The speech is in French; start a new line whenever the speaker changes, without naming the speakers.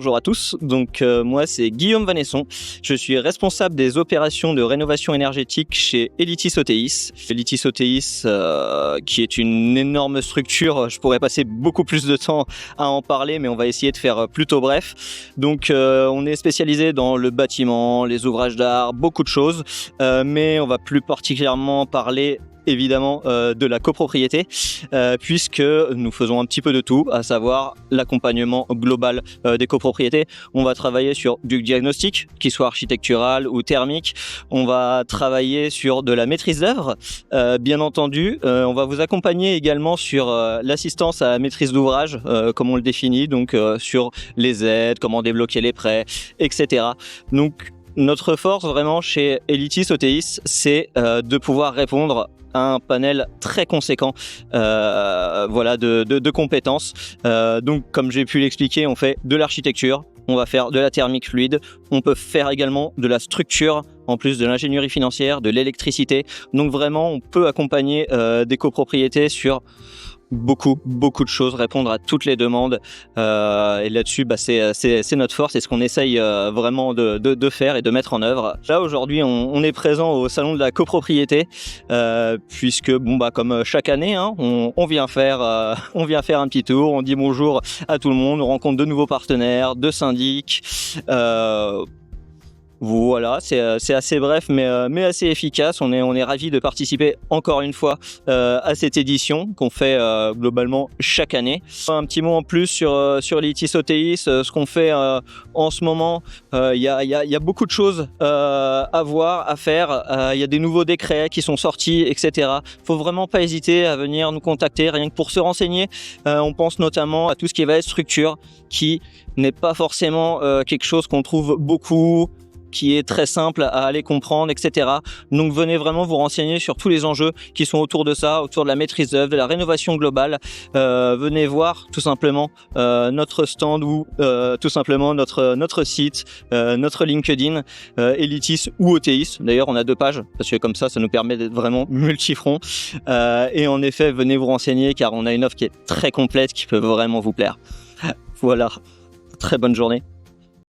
Bonjour à tous, moi c'est Guillaume Vanesson, je suis responsable des opérations de rénovation énergétique chez Elitis OTIS. Elitis OTIS qui est une énorme structure, je pourrais passer beaucoup plus de temps à en parler mais on va essayer de faire plutôt bref. On est spécialisé dans le bâtiment, les ouvrages d'art, beaucoup de choses, mais on va plus particulièrement parler évidemment de la copropriété puisque nous faisons un petit peu de tout, à savoir l'accompagnement global des copropriétés. On va travailler sur du diagnostic, qu'il soit architectural ou thermique. On va travailler sur de la maîtrise d'œuvre, bien entendu. On va vous accompagner également sur l'assistance à la maîtrise d'ouvrage, comme on le définit, sur les aides, comment débloquer les prêts, etc. Notre force vraiment chez Elitis OTIS, c'est de pouvoir répondre à un panel très conséquent de compétences. Comme j'ai pu l'expliquer, on fait de l'architecture, on va faire de la thermique fluide, on peut faire également de la structure, en plus de l'ingénierie financière, de l'électricité. Donc vraiment, on peut accompagner des copropriétés sur beaucoup de choses, répondre à toutes les demandes et là-dessus c'est notre force, c'est ce qu'on essaye vraiment de faire et de mettre en œuvre. Là aujourd'hui on est présent au salon de la copropriété puisque comme chaque année on vient faire un petit tour, on dit bonjour à tout le monde, on rencontre de nouveaux partenaires, de syndics. Voilà, c'est assez bref mais assez efficace. On est ravis de participer encore une fois à cette édition qu'on fait globalement chaque année. Un petit mot en plus sur Elitis OTIS, ce qu'on fait en ce moment. Il y a beaucoup de choses à voir, à faire. Il y a des nouveaux décrets qui sont sortis, etc. Faut vraiment pas hésiter à venir nous contacter, rien que pour se renseigner. On pense notamment à tout ce qui va être structure, qui n'est pas forcément quelque chose qu'on trouve beaucoup, qui est très simple à aller comprendre, etc. Donc venez vraiment vous renseigner sur tous les enjeux qui sont autour de ça, autour de la maîtrise d'œuvre, de la rénovation globale. Venez voir tout simplement notre stand ou tout simplement notre site, notre LinkedIn, Elitis ou OTIS. D'ailleurs, on a 2 pages parce que comme ça nous permet d'être vraiment multifront. Et en effet, venez vous renseigner car on a une offre qui est très complète, qui peut vraiment vous plaire. Voilà, très bonne journée.